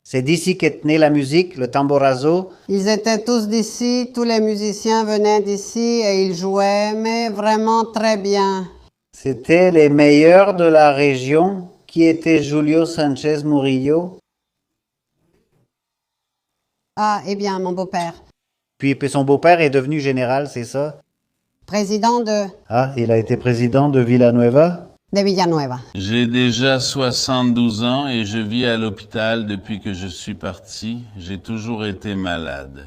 C'est d'ici qu'est née la musique, le tamborazo. Ils étaient tous d'ici, tous les musiciens venaient d'ici et ils jouaient, mais vraiment très bien. C'était les meilleurs de la région, qui était Julio Sanchez Murillo. Ah, eh bien, mon beau-père, Puis son beau-père est devenu général, c'est ça? président Ah, il a été président de Villanueva? de Villanueva. J'ai déjà 72 ans et je vis à l'hôpital depuis que je suis parti. J'ai toujours été malade.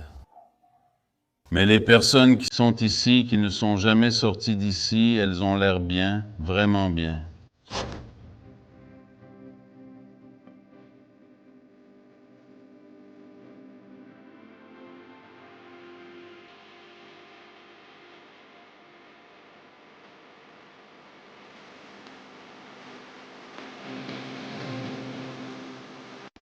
Mais les personnes qui sont ici, qui ne sont jamais sorties d'ici, elles ont l'air bien, vraiment bien.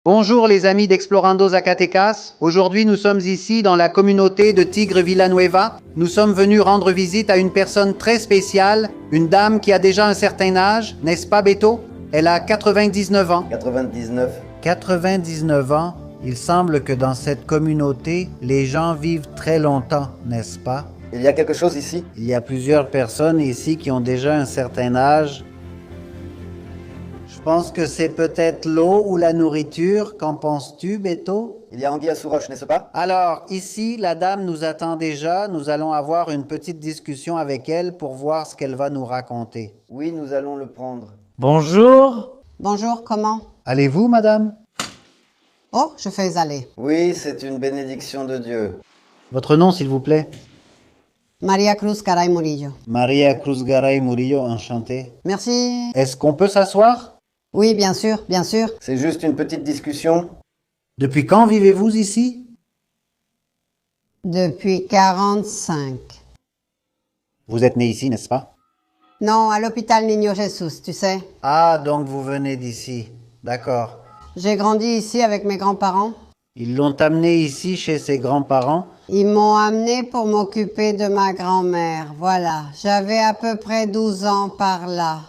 Bonjour les amis d'Explorando Zacatecas. Aujourd'hui nous sommes ici dans la communauté de Tigre Villanueva. Nous sommes venus rendre visite à une personne très spéciale, une dame qui a déjà un certain âge, n'est-ce pas Beto? Elle a 99 ans. 99. 99 ans. Il semble que dans cette communauté, les gens vivent très longtemps, n'est-ce pas? Il y a quelque chose ici? Il y a plusieurs personnes ici qui ont déjà un certain âge. Je pense que c'est peut-être l'eau ou la nourriture. Qu'en penses-tu, Beto? Il y a anguille sous roche, n'est-ce pas? Alors, ici, la dame nous attend déjà. Nous allons avoir une petite discussion avec elle pour voir ce qu'elle va nous raconter. Oui, nous allons le prendre. Bonjour. Bonjour, comment? Allez-vous, madame? Oh, je fais aller. Oui, c'est une bénédiction de Dieu. Votre nom, s'il vous plaît? Maria Cruz Caray Murillo. Maria Cruz Garay Murillo, enchantée. Merci. Est-ce qu'on peut s'asseoir? Oui, bien sûr, bien sûr. C'est juste une petite discussion. Depuis quand vivez-vous ici? Depuis 45. Vous êtes né ici, n'est-ce pas? Non, à l'hôpital Niño Jesus, tu sais. Ah, donc vous venez d'ici. D'accord. J'ai grandi ici avec mes grands-parents. Ils l'ont amené ici chez ses grands-parents. Ils m'ont amené pour m'occuper de ma grand-mère. Voilà, j'avais à peu près 12 ans par là.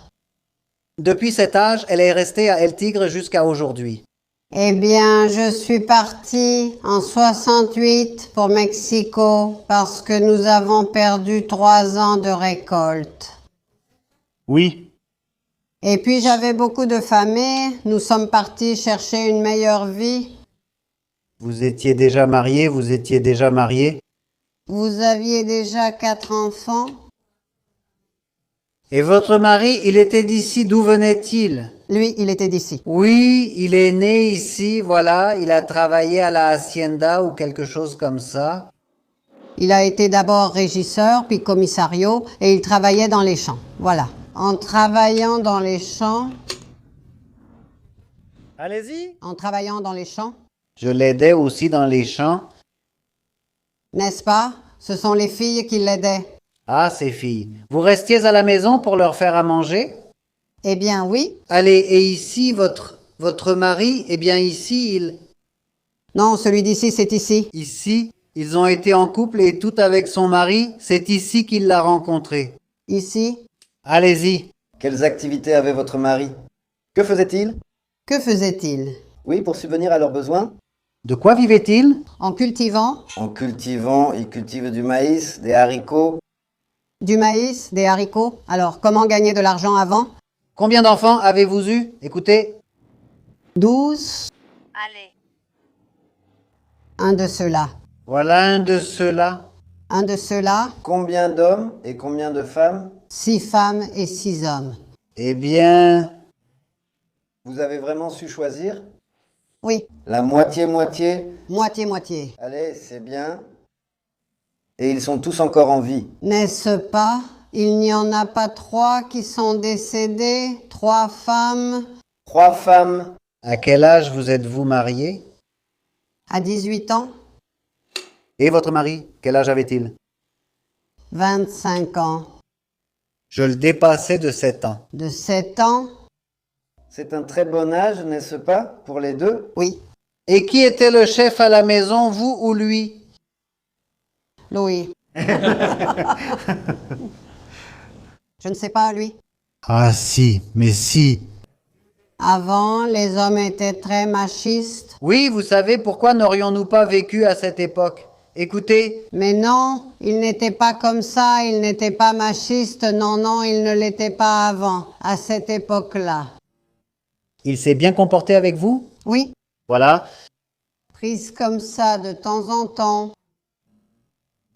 Depuis cet âge, elle est restée à El Tigre jusqu'à aujourd'hui. Eh bien, je suis partie en 68 pour Mexico parce que nous avons perdu 3 ans de récolte. Oui. Et puis j'avais beaucoup de familles. Nous sommes partis chercher une meilleure vie. Vous étiez déjà marié, vous étiez déjà marié. Vous aviez déjà 4 enfants. Et votre mari, il était d'ici, d'où venait-il? Lui, il était d'ici. Oui, il est né ici, voilà, il a travaillé à la hacienda ou quelque chose comme ça. Il a été d'abord régisseur, puis commissario, et il travaillait dans les champs. Voilà. En travaillant dans les champs, Allez-y. en travaillant dans les champs, Je l'aidais aussi dans les champs. n'est-ce pas? Ce sont les filles qui l'aidaient. Ah, ces filles. Vous restiez à la maison pour leur faire à manger? Eh bien, oui. Allez, et ici, votre mari, eh bien ici, Non, celui d'ici, c'est ici. Ici, ils ont été en couple et tout avec son mari, c'est ici qu'il l'a rencontré. Ici. Allez-y. Quelles activités avait votre mari? Que faisait-il? Que faisait-il? Oui, pour subvenir à leurs besoins. De quoi vivait-il? En cultivant En cultivant, il cultive du maïs, des haricots. du maïs, des haricots. Alors, comment gagner de l'argent avant? Combien d'enfants avez-vous eu? Écoutez. 12. Allez. Un de ceux-là. Voilà un de ceux-là. Un de ceux-là. Combien d'hommes et combien de femmes? 6 femmes et 6 hommes. Eh bien, Vous avez vraiment su choisir? Oui, La moitié-moitié? moitié-moitié. Allez, c'est bien. Et ils sont tous encore en vie. N'est-ce pas? Il n'y en a pas 3 qui sont décédés, 3 femmes. 3 femmes. à quel âge vous êtes-vous marié? À 18 ans, Et votre mari, quel âge avait-il? 25 ans. Je le dépassais de 7 ans. De 7 ans, C'est un très bon âge, n'est-ce pas, pour les deux? oui, Et qui était le chef à la maison, vous ou lui? Louis. Je ne sais pas, lui. Ah si, mais si. Avant, les hommes étaient très machistes. Oui, vous savez pourquoi n'aurions-nous pas vécu à cette époque? Écoutez, Mais non, ils n'étaient pas comme ça, ils n'étaient pas machistes. Non, non, ils ne l'étaient pas avant, à cette époque-là. il s'est bien comporté avec vous? Oui, Voilà. prise comme ça de temps en temps.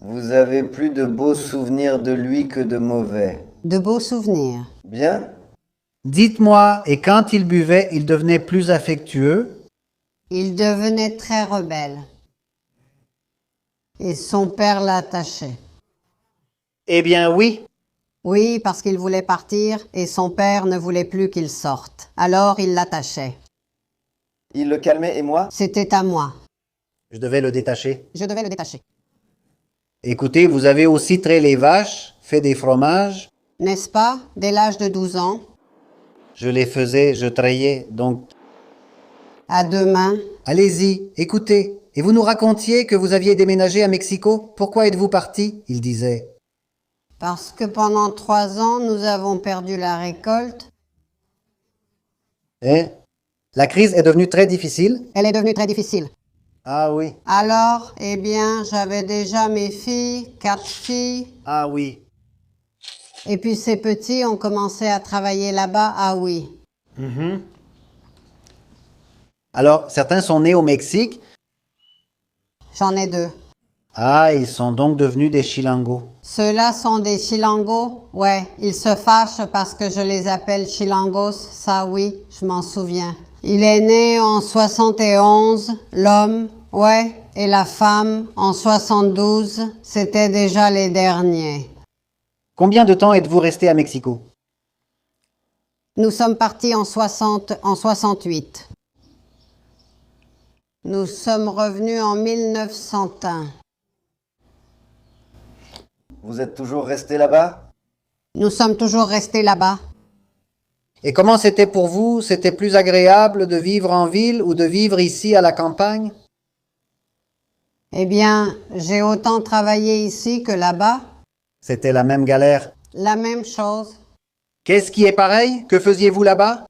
Vous avez plus de beaux souvenirs de lui que de mauvais. De beaux souvenirs. Bien? Dites-moi, et quand il buvait, il devenait plus affectueux? Il devenait très rebelle. Et son père l'attachait. Eh bien oui. Oui, parce qu'il voulait partir et son père ne voulait plus qu'il sorte. Alors il l'attachait. Il le calmait et moi? C'était à moi. Je devais le détacher. Je devais le détacher. Écoutez, vous avez aussi trait les vaches, fait des fromages. N'est-ce pas, dès l'âge de 12 ans, Je les faisais, je trayais, donc... à deux mains. Allez-y, écoutez. Et vous nous racontiez que vous aviez déménagé à Mexico. Pourquoi êtes-vous parti? Il disait. Parce que pendant 3 ans, nous avons perdu la récolte. Eh? La crise est devenue très difficile? Elle est devenue très difficile. Ah oui. Alors, eh bien, j'avais déjà mes filles, 4 filles. Ah oui. Et puis ces petits ont commencé à travailler là-bas. Ah oui. Alors, certains sont nés au Mexique. J'en ai 2. Ah, ils sont donc devenus des Chilangos. Ceux-là sont des Chilangos. Ouais, ils se fâchent parce que je les appelle Chilangos. Ça, oui, je m'en souviens. Il est né en 71, l'homme, ouais, et la femme en 72. C'était déjà les derniers. Combien de temps êtes-vous resté à Mexico? Nous sommes partis en 68. Nous sommes revenus en 1901. Vous êtes toujours resté là-bas? Nous sommes toujours restés là-bas. Et comment c'était pour vous? C'était plus agréable de vivre en ville ou de vivre ici à la campagne? Eh bien, j'ai autant travaillé ici que là-bas. C'était la même galère. La même chose. Qu'est-ce qui est pareil? Que faisiez-vous là-bas?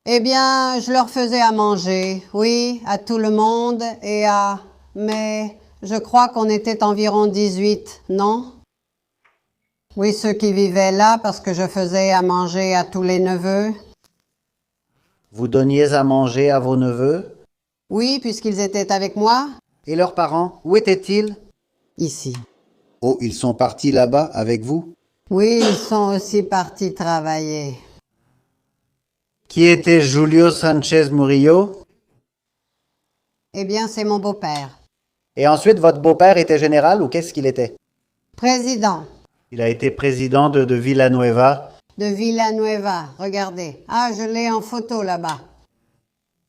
Eh bien, je leur faisais à manger, oui, à tout le monde et à... Mais je crois qu'on était environ 18, non? Oui, ceux qui vivaient là parce que je faisais à manger à tous les neveux. Vous donniez à manger à vos neveux? Oui, puisqu'ils étaient avec moi, Et leurs parents, où étaient-ils? ici. Oh, ils sont partis là-bas avec vous? Oui, ils sont aussi partis travailler. Qui était Julio Sanchez Murillo? Eh bien, c'est mon beau-père. Et ensuite, votre beau-père était général ou qu'est-ce qu'il était? Président Il a été président de Villanueva. de Villanueva, regardez. Ah, je l'ai en photo là-bas.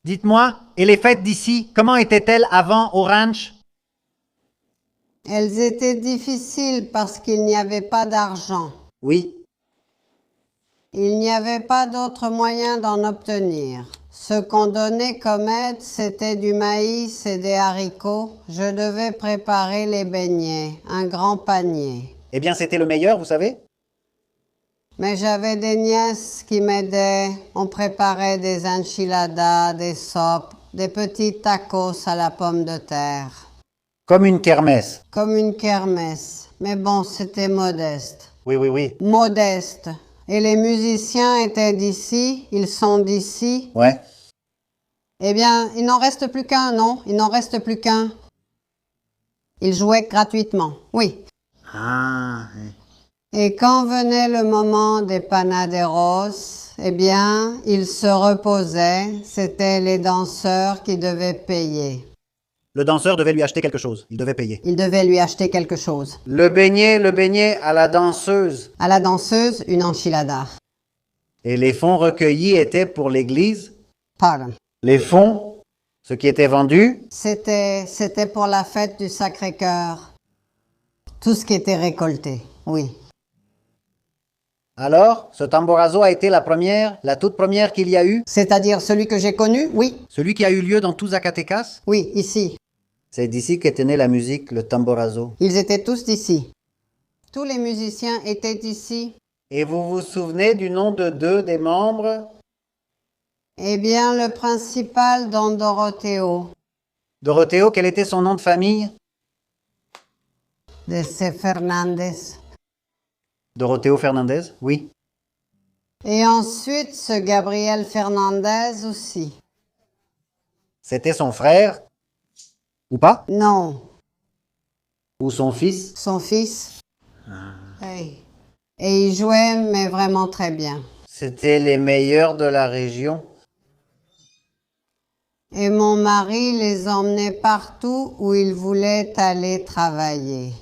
Dites-moi, et les fêtes d'ici, comment étaient-elles avant au ranch? Elles étaient difficiles parce qu'il n'y avait pas d'argent. Oui. Il n'y avait pas d'autre moyen d'en obtenir. Ce qu'on donnait comme aide, c'était du maïs et des haricots. Je devais préparer les beignets, un grand panier. Eh bien, c'était le meilleur, vous savez? Mais j'avais des nièces qui m'aidaient. On préparait des enchiladas, des sopes, des petits tacos à la pomme de terre. Comme une kermesse. Comme une kermesse. Mais bon, c'était modeste. Oui, oui, oui. Modeste. Et les musiciens étaient d'ici, ils sont d'ici. Ouais. Eh bien, il n'en reste plus qu'un, non? Il n'en reste plus qu'un. Ils jouaient gratuitement, oui. Ah. Et quand venait le moment des panaderos, eh bien, ils se reposaient. C'était les danseurs qui devaient payer. Le danseur devait lui acheter quelque chose. Il devait payer. Ils devaient lui acheter quelque chose. Le beignet à la danseuse. À la danseuse, une enchilada. Et les fonds recueillis étaient pour l'église. Pardon. Les fonds, ce qui était vendu. C'était pour la fête du Sacré-Cœur. Tout ce qui était récolté, oui. Alors, ce tamborazo a été la toute première qu'il y a eu? C'est-à-dire celui que j'ai connu, oui. Celui qui a eu lieu dans tout Zacatecas? Oui, ici. C'est d'ici qu'était née la musique, le tamborazo. Ils étaient tous d'ici. Tous les musiciens étaient d'ici. Et vous vous souvenez du nom de deux des membres? Eh bien, le principal Don Doroteo, Doroteo, quel était son nom de famille? de C. Fernandez. Doroteo Fernandez, oui. Et ensuite, ce Gabriel Fernandez aussi. C'était son frère? Ou pas? Non, Ou son fils? son fils. Hey. Et il jouait, mais vraiment très bien. C'était les meilleurs de la région. Et mon mari les emmenait partout où ils voulaient aller travailler.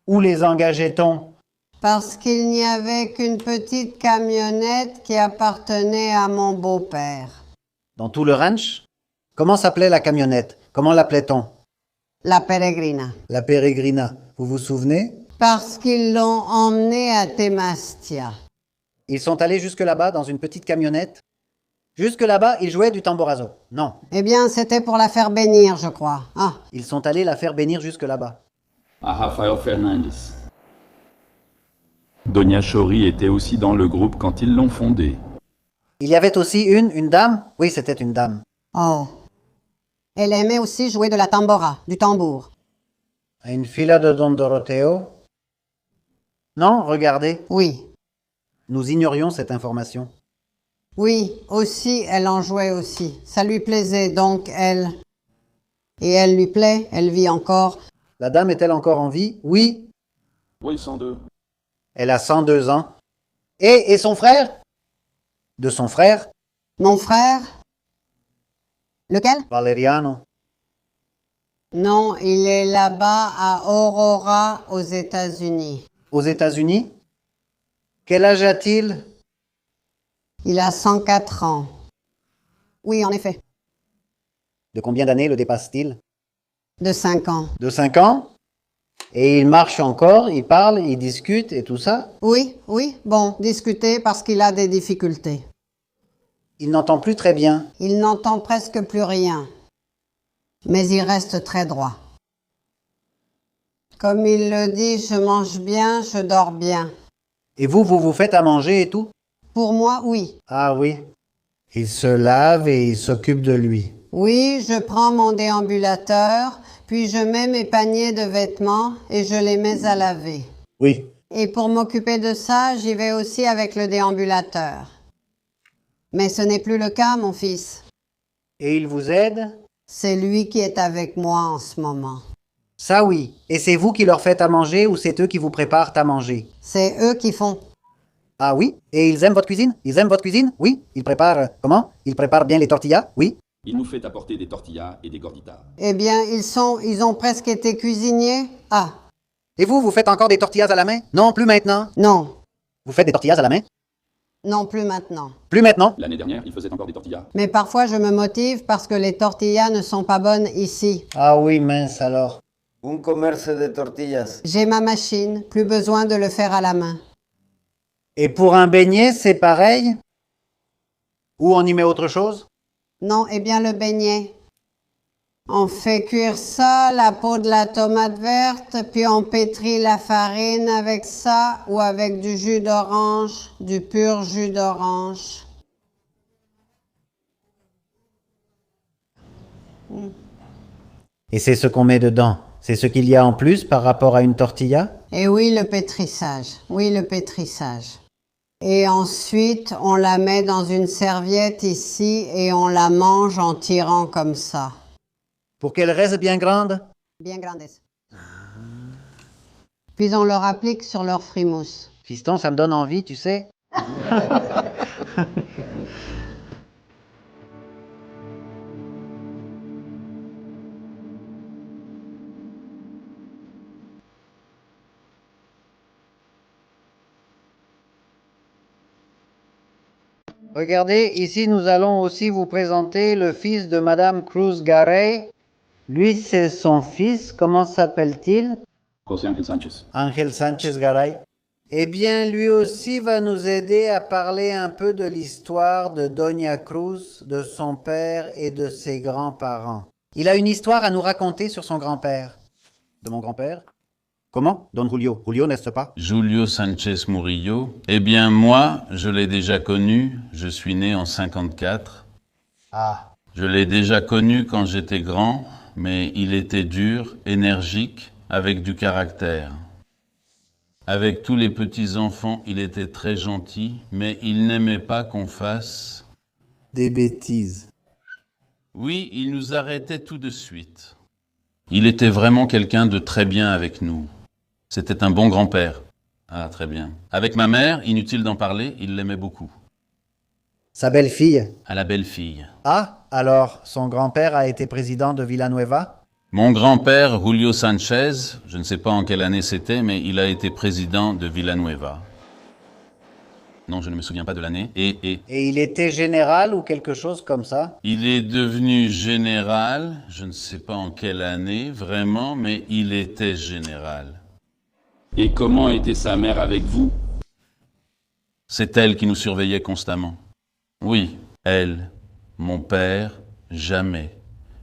Où les engageait-on? Parce qu'il n'y avait qu'une petite camionnette qui appartenait à mon beau-père. Dans tout le ranch? Comment s'appelait la camionnette? Comment l'appelait-on? La Peregrina. La Peregrina. Vous vous souvenez? Parce qu'ils l'ont emmenée à Temastia. Ils sont allés jusque là-bas dans une petite camionnette. Jusque là-bas, ils jouaient du tamborazo. Non, Eh bien, c'était pour la faire bénir, je crois. Ah, ils sont allés la faire bénir jusque là-bas. À Rafael Fernandez. Doña Chori était aussi dans le groupe quand ils l'ont fondé. Il y avait aussi une dame? Oui, c'était une dame. oh. Elle aimait aussi jouer de la tambora, du tambour. Une fila de Don Doroteo? Non, regardez, Oui. nous ignorions cette information. Oui, aussi, elle en jouait aussi. Ça lui plaisait, donc elle... Et elle lui plaît, elle vit encore. La dame est-elle encore en vie? Oui, Oui, 102. elle a 102 ans. Et son frère? De son frère, Mon frère? Lequel? Valeriano. Non, il est là-bas à Aurora, aux États-Unis. Aux États-Unis? Quel âge a-t-il? Il a 104 ans. Oui, en effet. De combien d'années le dépasse-t-il? De 5 ans. De 5 ans? Et il marche encore, il parle, il discute et tout ça? Oui, oui, bon, discuter parce qu'il a des difficultés. Il n'entend plus très bien. Il n'entend presque plus rien. Mais il reste très droit. Comme il le dit, je mange bien, je dors bien. Et vous vous faites à manger et tout? Pour moi, oui. Ah oui. Il se lave et il s'occupe de lui. Oui, je prends mon déambulateur, puis je mets mes paniers de vêtements et je les mets à laver. Oui. Et pour m'occuper de ça, j'y vais aussi avec le déambulateur. Mais ce n'est plus le cas, mon fils. Et il vous aide? C'est lui qui est avec moi en ce moment. Ça oui. Et c'est vous qui leur faites à manger ou c'est eux qui vous préparent à manger? C'est eux qui font. Ah oui? Et ils aiment votre cuisine? Ils aiment votre cuisine? Oui. Ils préparent... comment? Ils préparent bien les tortillas? Oui. Il nous fait apporter des tortillas et des gorditas. Eh bien, ils ont presque été cuisiniers. Ah, Et vous faites encore des tortillas à la main? Non, plus maintenant. non, Vous faites des tortillas à la main? non plus maintenant. Plus maintenant? L'année dernière, il faisait encore des tortillas. Mais parfois, je me motive parce que les tortillas ne sont pas bonnes ici. Ah oui, mince alors. Un comerce de tortillas. J'ai ma machine, plus besoin de le faire à la main. Et pour un beignet, c'est pareil? Ou on y met autre chose? Non, eh bien le beignet. On fait cuire ça, la peau de la tomate verte, puis on pétrit la farine avec ça ou avec du jus d'orange, du pur jus d'orange. Et c'est ce qu'on met dedans. C'est ce qu'il y a en plus par rapport à une tortilla? Et oui, le pétrissage. Oui, le pétrissage. Et ensuite, on la met dans une serviette ici et on la mange en tirant comme ça. Pour qu'elle reste bien grande? Bien grandes. Puis on leur applique sur leur frimousse. Fiston, ça me donne envie, tu sais. Regardez, ici nous allons aussi vous présenter le fils de Madame Cruz Garay. Lui, c'est son fils. Comment s'appelle-t-il? José Ángel Sánchez. Ángel Sánchez Garay. Eh bien, lui aussi va nous aider à parler un peu de l'histoire de Doña Cruz, de son père et de ses grands-parents. Il a une histoire à nous raconter sur son grand-père. De mon grand-père? Comment, Don Julio? Julio, n'est-ce pas? Julio Sanchez Murillo. Eh bien, moi, je l'ai déjà connu. Je suis né en 54. Ah. Je l'ai déjà connu quand j'étais grand, mais il était dur, énergique, avec du caractère. Avec tous les petits-enfants, il était très gentil, mais il n'aimait pas qu'on fasse... Des bêtises. Oui, il nous arrêtait tout de suite. Il était vraiment quelqu'un de très bien avec nous. C'était un bon grand-père. Ah, très bien. Avec ma mère, inutile d'en parler, il l'aimait beaucoup. Sa belle-fille? À la belle-fille. Ah, alors, son grand-père a été président de Villanueva? Mon grand-père, Julio Sanchez, je ne sais pas en quelle année c'était, mais il a été président de Villanueva. Non, je ne me souviens pas de l'année. Et Et il était général ou quelque chose comme ça? il est devenu général, je ne sais pas en quelle année vraiment, mais il était général. Et comment était sa mère avec vous? C'est elle qui nous surveillait constamment. Oui, elle. Mon père, jamais.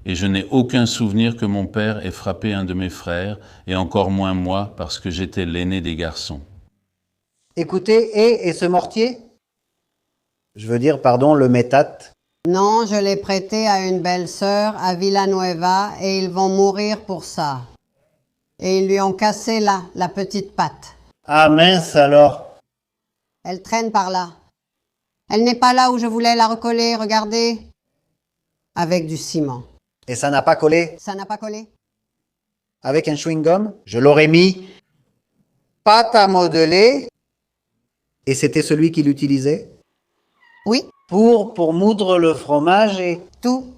Et je n'ai aucun souvenir que mon père ait frappé un de mes frères, et encore moins moi, parce que j'étais l'aîné des garçons. Écoutez, et ce mortier? Je veux dire, pardon, le métate. Non, je l'ai prêté à une belle-sœur à Villanueva et ils vont mourir pour ça. Et ils lui ont cassé là, la petite patte. Ah mince alors. Elle traîne par là. Elle n'est pas là où je voulais la recoller, regardez. Avec du ciment. Et ça n'a pas collé? Ça n'a pas collé? Avec un chewing-gum? Je l'aurais mis. Pâte à modeler. Et c'était celui qu'il utilisait? Oui, Pour moudre le fromage et tout.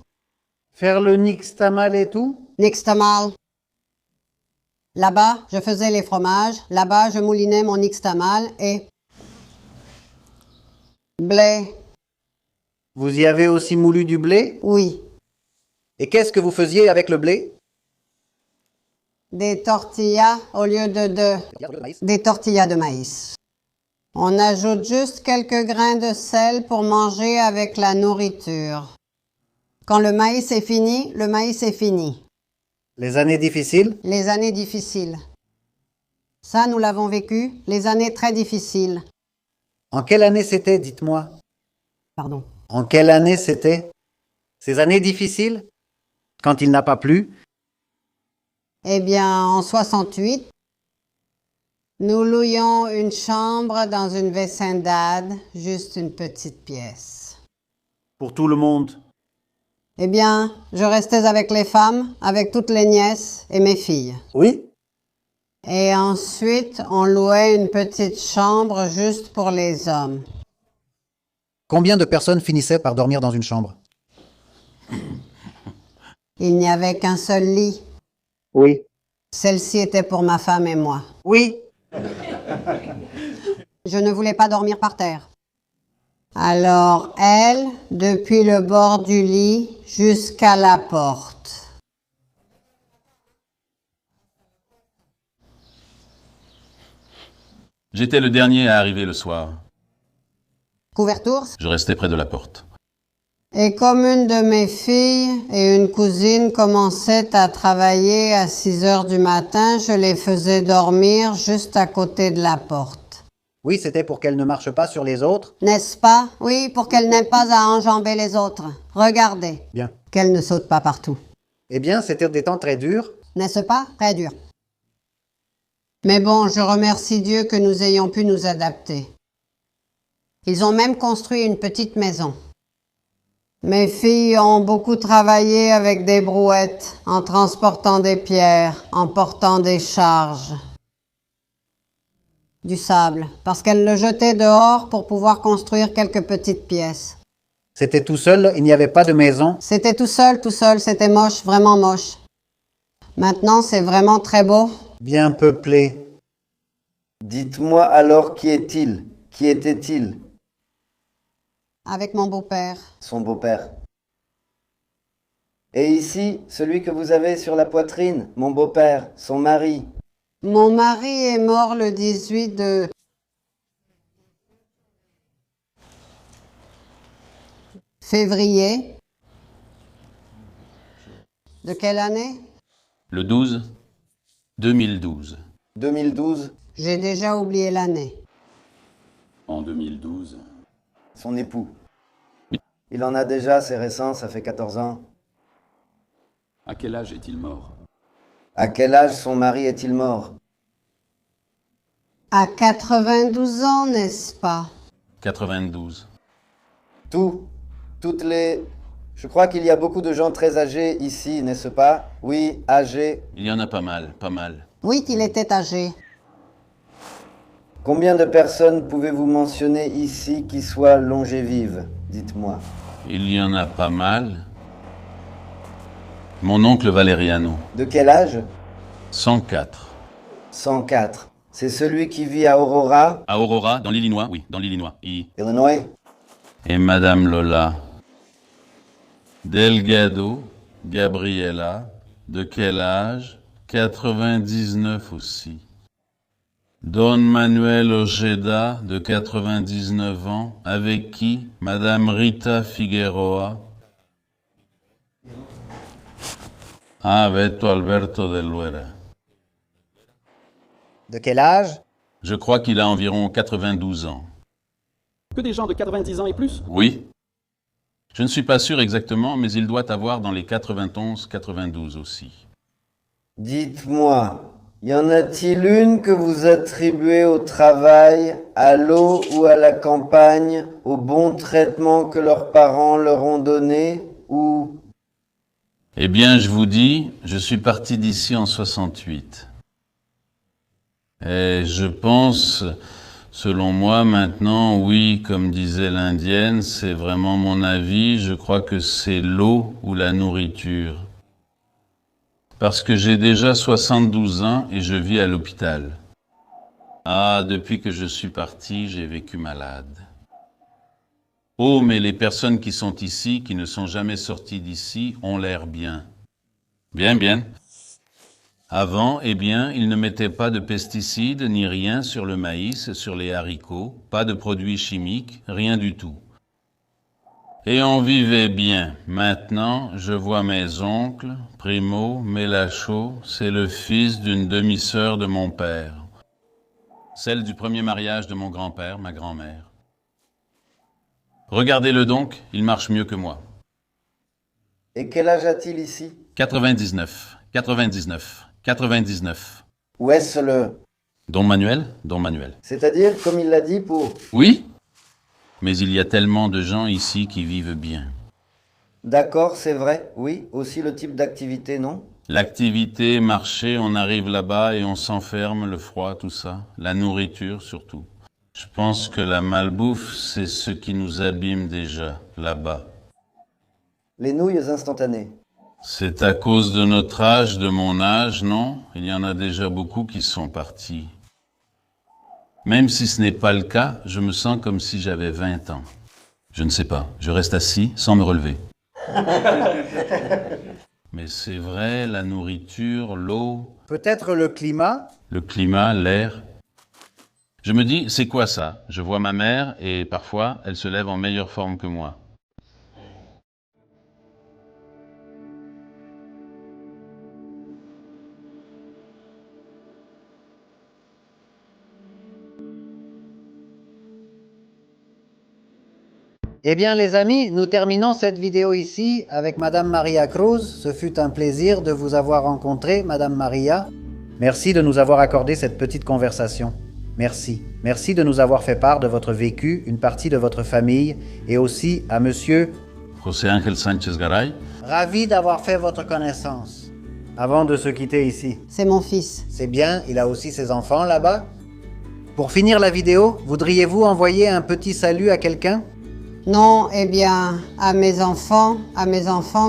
faire le nixtamal et tout? Nixtamal. Là-bas, je faisais les fromages. Là-bas, je moulinais mon nixtamal et... Blé. Vous y avez aussi moulu du blé? Oui. Et qu'est-ce que vous faisiez avec le blé? Des tortillas au lieu de deux. Des tortillas de maïs. On ajoute juste quelques grains de sel pour manger avec la nourriture. Quand le maïs est fini, le maïs est fini. Les années difficiles? Les années difficiles. Ça, nous l'avons vécu, les années très difficiles. En quelle année c'était, dites-moi? Pardon. En quelle année c'était? Ces années difficiles? Quand il n'a pas plu? Eh bien, en 68, nous louions une chambre dans une vecindade, juste une petite pièce. Pour tout le monde. Eh bien, je restais avec les femmes, avec toutes les nièces et mes filles. Oui? Et ensuite, on louait une petite chambre juste pour les hommes. Combien de personnes finissaient par dormir dans une chambre? Il n'y avait qu'un seul lit. Oui. Celle-ci était pour ma femme et moi. Oui. Je ne voulais pas dormir par terre. Alors, elle, depuis le bord du lit jusqu'à la porte. J'étais le dernier à arriver le soir. Couverture. Je restais près de la porte. Et comme une de mes filles et une cousine commençaient à travailler à 6 heures du matin, je les faisais dormir juste à côté de la porte. Oui, c'était pour qu'elle ne marche pas sur les autres. N'est-ce pas? Oui, pour qu'elle n'ait pas à enjamber les autres. Regardez. Bien. Qu'elle ne saute pas partout. Eh bien, c'était des temps très durs. N'est-ce pas? Très dur. Mais bon, je remercie Dieu que nous ayons pu nous adapter. Ils ont même construit une petite maison. Mes filles ont beaucoup travaillé avec des brouettes, en transportant des pierres, en portant des charges. Du sable, parce qu'elles le jetaient dehors pour pouvoir construire quelques petites pièces. C'était tout seul, il n'y avait pas de maison. C'était tout seul, c'était moche, vraiment moche. Maintenant, c'est vraiment très beau. Bien peuplé. Dites-moi alors qui est-il? Qui était-il? Avec mon beau-père. Son beau-père. Et ici, celui que vous avez sur la poitrine, mon beau-père, son mari. Mon mari est mort le 18 de... février. De quelle année? Le 12, 2012. 2012. J'ai déjà oublié l'année. En 2012. Son époux. Il en a déjà, c'est récent, ça fait 14 ans. À quel âge est-il mort? À quel âge son mari est-il mort? À 92 ans, n'est-ce pas? 92. Toutes les... Je crois qu'il y a beaucoup de gens très âgés ici, n'est-ce pas? Oui, âgés. Il y en a pas mal, pas mal. Oui, qu'il était âgé. Combien de personnes pouvez-vous mentionner ici qui soient longévives? Dites-moi. Il y en a pas mal. Mon oncle Valeriano. De quel âge? 104. 104. C'est celui qui vit à Aurora, À Aurora, dans l'Illinois? Oui, dans l'Illinois. Illinois. Et Madame Lola. Delgado, Gabriela. De quel âge? 99 aussi. Don Manuel Ojeda, de 99 ans, avec qui? Madame Rita Figueroa. Ah, Beto Alberto de Luera. De quel âge? Je crois qu'il a environ 92 ans. Que des gens de 90 ans et plus? Oui. Je ne suis pas sûr exactement, mais il doit avoir dans les 91-92 aussi. Dites-moi, y en a-t-il une que vous attribuez au travail, à l'eau ou à la campagne, au bon traitement que leurs parents leur ont donné, ou... Eh bien, je vous dis, je suis parti d'ici en 68. Et je pense, selon moi maintenant, oui, comme disait l'Indienne, c'est vraiment mon avis, je crois que c'est l'eau ou la nourriture. Parce que j'ai déjà 72 ans et je vis à l'hôpital. Ah, depuis que je suis parti, j'ai vécu malade. Oh, mais les personnes qui sont ici, qui ne sont jamais sorties d'ici, ont l'air bien. Bien, bien. Avant, eh bien, ils ne mettaient pas de pesticides ni rien sur le maïs, sur les haricots, pas de produits chimiques, rien du tout. Et on vivait bien. Maintenant, je vois mes oncles, Primo, Mélacho, c'est le fils d'une demi-sœur de mon père. Celle du premier mariage de mon grand-père, ma grand-mère. Regardez-le donc, il marche mieux que moi. Et quel âge a-t-il ici? 99, 99, 99. Où est-ce le... Don Manuel? Don Manuel. C'est-à-dire, comme il l'a dit, pour... Oui, mais il y a tellement de gens ici qui vivent bien. D'accord, c'est vrai, oui, aussi le type d'activité, non? L'activité, marcher, on arrive là-bas et on s'enferme, le froid, tout ça. La nourriture surtout. Je pense que la malbouffe, c'est ce qui nous abîme déjà, là-bas. Les nouilles instantanées. C'est à cause de notre âge, de mon âge, non? Il y en a déjà beaucoup qui sont partis. Même si ce n'est pas le cas, je me sens comme si j'avais 20 ans. Je ne sais pas, je reste assis sans me relever. Mais c'est vrai, la nourriture, l'eau, Peut-être le climat? le climat, l'air. Je me dis, c'est quoi ça? Je vois ma mère et parfois, elle se lève en meilleure forme que moi. Eh bien les amis, nous terminons cette vidéo ici avec Madame Maria Cruz. Ce fut un plaisir de vous avoir rencontré, Madame Maria. Merci de nous avoir accordé cette petite conversation. Merci. Merci de nous avoir fait part de votre vécu, une partie de votre famille, et aussi à Monsieur. José Ángel Sánchez Garay. Ravi d'avoir fait votre connaissance. Avant de se quitter ici. C'est mon fils. C'est bien, il a aussi ses enfants là-bas. Pour finir la vidéo, voudriez-vous envoyer un petit salut à quelqu'un? Non, eh bien, à mes enfants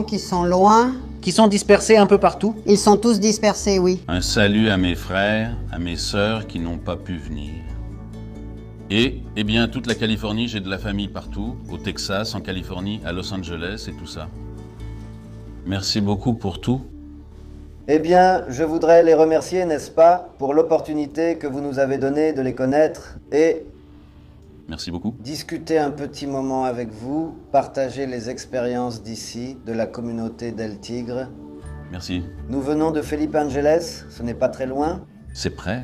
qui sont loin. Qui sont dispersés un peu partout? Ils sont tous dispersés, oui. Un salut à mes frères, à mes sœurs qui n'ont pas pu venir. Et, eh bien, toute la Californie, j'ai de la famille partout, au Texas, en Californie, à Los Angeles et tout ça. Merci beaucoup pour tout. Eh bien, je voudrais les remercier, n'est-ce pas, pour l'opportunité que vous nous avez donnée de les connaître et Merci beaucoup. discuter un petit moment avec vous, partager les expériences d'ici, de la communauté d'El Tigre. Merci. Nous venons de Felipe Ángeles, ce n'est pas très loin. C'est prêt?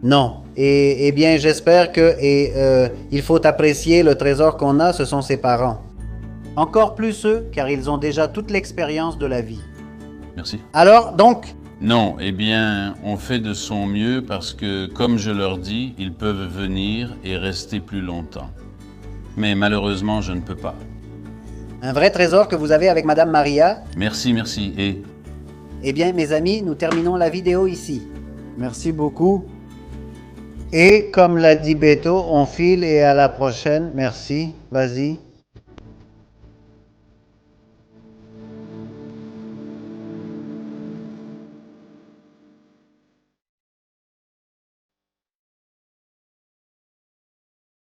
Non. Eh bien, j'espère que... il faut apprécier le trésor qu'on a, ce sont ses parents. Encore plus eux, car ils ont déjà toute l'expérience de la vie. Merci. Alors, donc, Non, eh bien, on fait de son mieux parce que, comme je leur dis, ils peuvent venir et rester plus longtemps. Mais malheureusement, je ne peux pas. un vrai trésor que vous avez avec Madame Maria. Merci, merci. Et Eh bien, mes amis, nous terminons la vidéo ici. Merci beaucoup. Et comme l'a dit Beto, on file et à la prochaine. Merci. Vas-y.